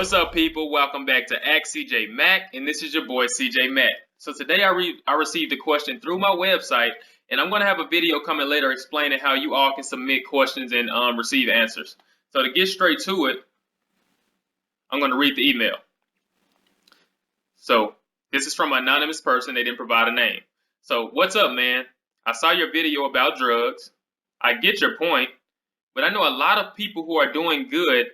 What's up, people? Welcome back to Ask CJ Mack, and this is your boy CJ Mack. So today I received a question through my website, and I'm going to have a video coming later explaining how you all can submit questions and receive answers. So to get straight to it, I'm going to read the email. So this is from an anonymous person. They didn't provide a name. So what's up, man? I saw your video about drugs. I get your point, but I know a lot of people who are doing good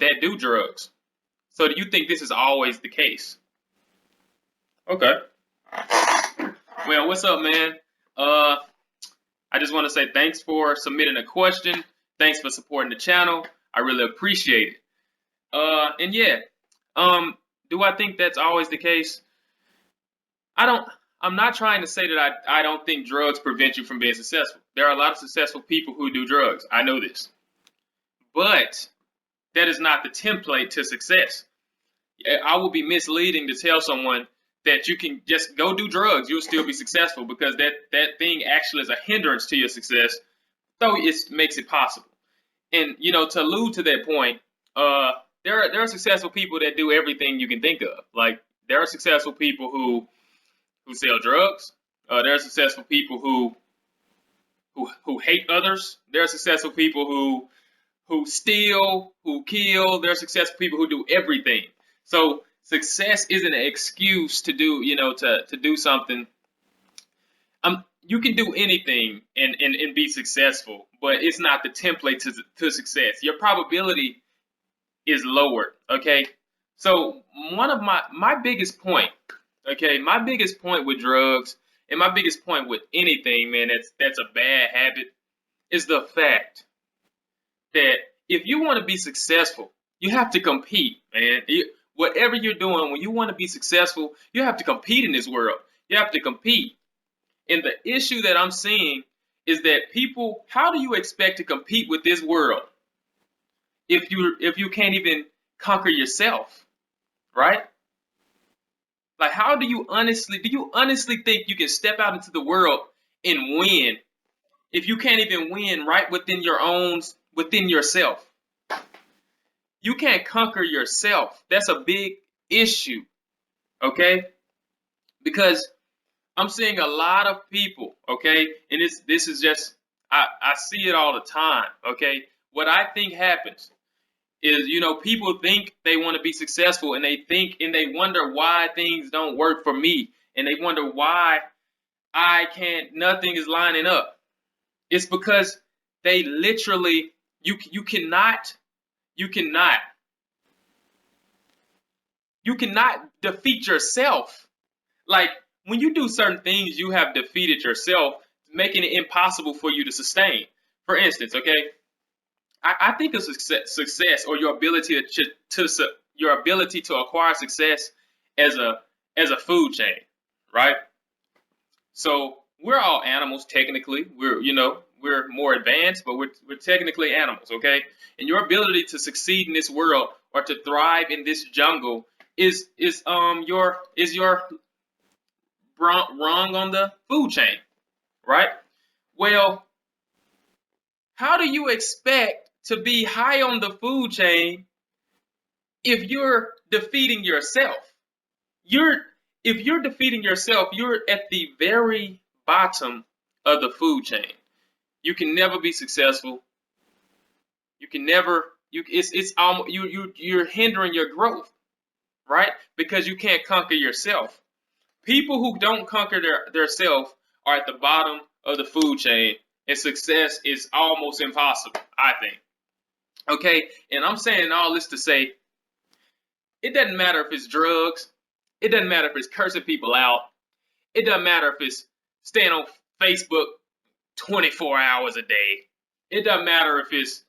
that do drugs. So do you think this is always the case? Okay. Well, what's up, man? I just want to say thanks for submitting a question. Thanks for supporting the channel. I really appreciate it. And yeah, do I think that's always the case? I'm not trying to say that I don't think drugs prevent you from being successful. There are a lot of successful people who do drugs. I know this. But that is not the template to success. I would be misleading to tell someone that you can just go do drugs, you'll still be successful, because that thing actually is a hindrance to your success, though it makes it possible. And, to allude to that point, there are successful people that do everything you can think of. Like, there are successful people who sell drugs. There are successful people who hate others. There are successful people who steal, who kill. There are successful people who do everything. So success isn't an excuse to do, to do something. You can do anything and be successful, but it's not the template to success. Your probability is lowered. Okay. So one of my biggest point, my biggest point with drugs and my biggest point with anything, man, that's a bad habit, is the fact that if you want to be successful, you have to compete, man. Whatever you're doing, when you want to be successful, you have to compete in this world. You have to compete. And the issue that I'm seeing is that people, how do you expect to compete with this world if you can't even conquer yourself, right? Like, how do you honestly think you can step out into the world and win if you can't even win right within yourself? You can't conquer yourself. That's a big issue, okay? Because I'm seeing a lot of people, okay? And this is just, I see it all the time, okay? What I think happens is, people think they want to be successful, and they wonder why things don't work for me, and they wonder why nothing is lining up. It's because they literally, you cannot defeat yourself. Like, when you do certain things, you have defeated yourself, making it impossible for you to sustain. For instance, okay, I think of success, or your ability to acquire success as a food chain, right? So we're all animals technically. We're more advanced, but we're technically animals, okay? And your ability to succeed in this world or to thrive in this jungle is your rung on the food chain, right? Well, how do you expect to be high on the food chain if you're defeating yourself? If you're defeating yourself, you're at the very bottom of the food chain. You can never be successful. You can never. You're hindering your growth, right? Because you can't conquer yourself. People who don't conquer their self are at the bottom of the food chain, and success is almost impossible, I think. Okay, and I'm saying all this to say, it doesn't matter if it's drugs. It doesn't matter if it's cursing people out. It doesn't matter if it's staying on Facebook 24 hours a day. It doesn't matter if it's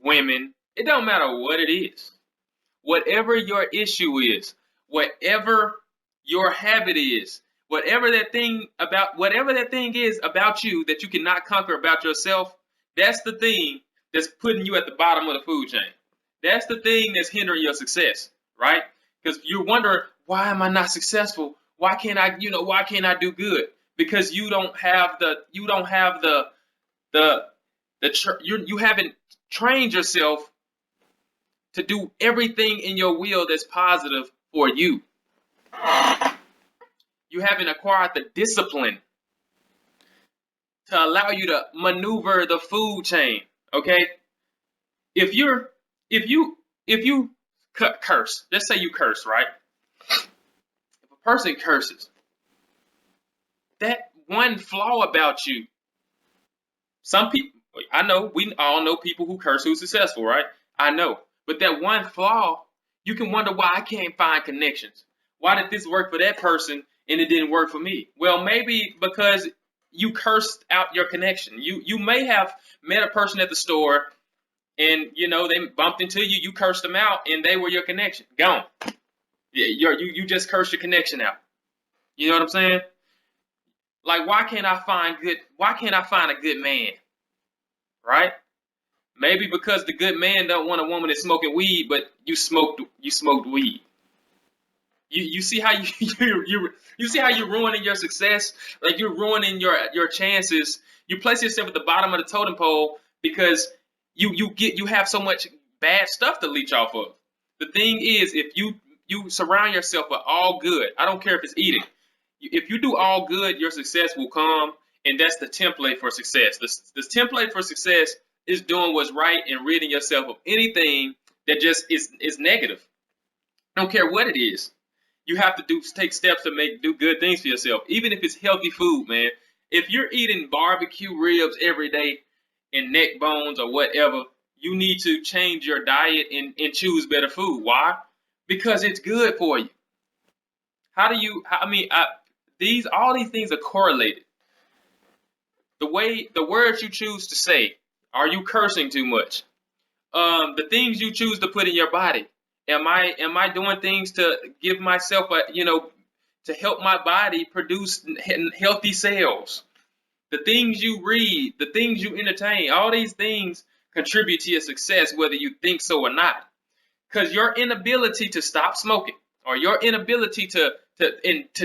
women. It don't matter what it is. Whatever your issue is, whatever your habit is, whatever that thing is about you that you cannot conquer about yourself, that's the thing that's putting you at the bottom of the food chain. That's the thing that's hindering your success, right? Because you're wondering, why am I not successful? Why can't I do good? Because you haven't trained yourself to do everything in your will that's positive for you. You haven't acquired the discipline to allow you to maneuver the food chain. Okay? If you curse, let's say you curse, right? If a person curses, that one flaw about you, some people, I know, we all know people who curse who's successful, right? I know. But that one flaw, you can wonder why I can't find connections. Why did this work for that person and it didn't work for me? Well, maybe because you cursed out your connection. You may have met a person at the store and they bumped into you, you cursed them out, and they were your connection. Gone. You just cursed your connection out. You know what I'm saying? Like, why can't I find a good man? Right? Maybe because the good man don't want a woman that's smoking weed, but you smoked weed. You see how you see how you're ruining your success? Like, you're ruining your chances. You place yourself at the bottom of the totem pole because you have so much bad stuff to leech off of. The thing is, if you surround yourself with all good, I don't care if it's eating. If you do all good, your success will come, and that's the template for success. The template for success is doing what's right and ridding yourself of anything that just is negative. I don't care what it is. You have to take steps to do good things for yourself, even if it's healthy food, man. If you're eating barbecue ribs every day and neck bones or whatever, you need to change your diet and choose better food. Why? Because it's good for you. All these things are correlated. The words you choose to say, are you cursing too much? The things you choose to put in your body. Am I doing things to give myself to help my body produce healthy cells? The things you read, the things you entertain, all these things contribute to your success, whether you think so or not. Because your inability to stop smoking, or your inability to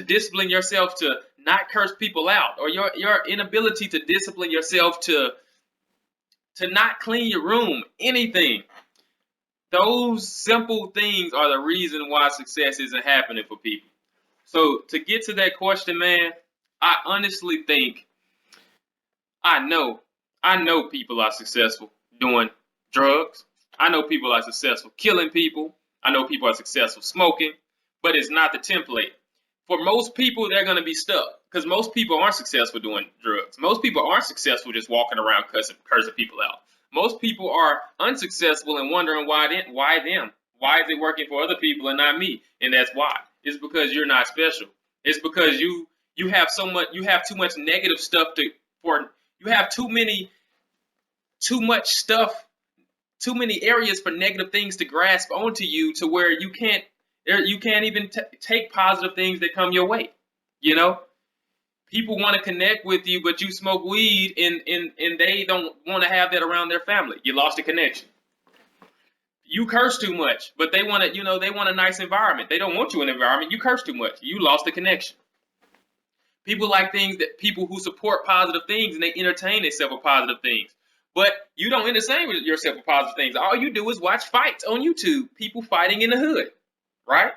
discipline yourself to not curse people out, or your inability to discipline yourself to not clean your room, anything. Those simple things are the reason why success isn't happening for people. So to get to that question, man, I honestly think I know people are successful doing drugs. I know people are successful killing people. I know people are successful smoking, but it's not the template. For most people, they're going to be stuck because most people aren't successful doing drugs. Most people aren't successful just walking around cursing people out. Most people are unsuccessful and wondering why them? Why is it working for other people and not me? And that's why. It's because you're not special. It's because you have too much negative stuff you have too many areas for negative things to grasp onto you to where you can't even take positive things that come your way. People want to connect with you, but you smoke weed and they don't want to have that around their family. You lost a connection. You curse too much, but they want a nice environment. They don't want you in an environment. You curse too much. You lost a connection. People like people who support positive things and they entertain themselves with positive things. But you don't entertain yourself with positive things. All you do is watch fights on YouTube. People fighting in the hood, right?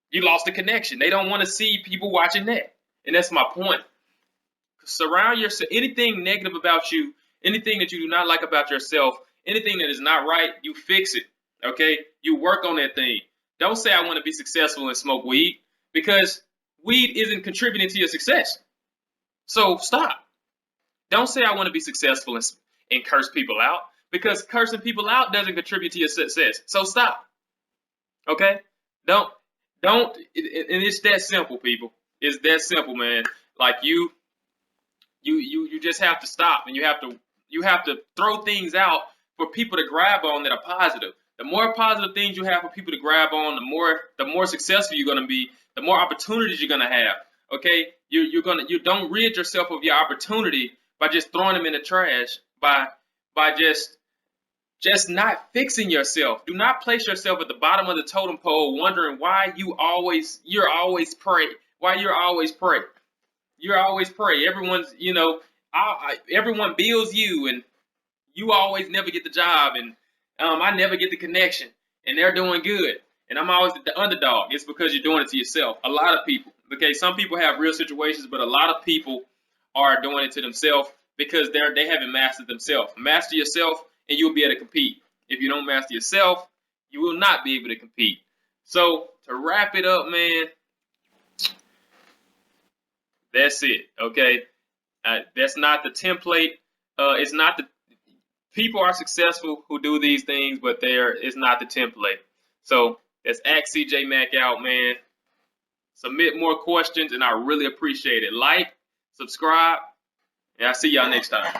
You lost the connection. They don't want to see people watching that. And that's my point. Surround yourself, anything negative about you, anything that you do not like about yourself, anything that is not right, you fix it, okay? You work on that thing. Don't say I want to be successful and smoke weed, because weed isn't contributing to your success. So stop. Don't say I want to be successful and curse people out, because cursing people out doesn't contribute to your success. So stop. Okay? Don't, and it's that simple, people. It's that simple, man. Like you just have to stop, and you have to throw things out for people to grab on that are positive. The more positive things you have for people to grab on, the more successful you're going to be, the more opportunities you're going to have. Okay? You don't rid yourself of your opportunity by just throwing them in the trash, by just not fixing yourself. Do not place yourself at the bottom of the totem pole wondering why you're always prey. Why you're always prey. You're always prey. Everyone's, everyone bills you, and you always never get the job. And I never get the connection, and they're doing good, and I'm always the underdog. It's because you're doing it to yourself. A lot of people, okay, some people have real situations, but a lot of people are doing it to themselves because they haven't mastered themselves. Master yourself, and you'll be able to compete. If you don't master yourself, you will not be able to compete. So to wrap it up, man, that's it. Okay, that's not the template. It's not the people are successful who do these things, but it's not the template. So that's Ask CJ Mack out, man. Submit more questions, and I really appreciate it. Like, subscribe, and I'll see y'all next time.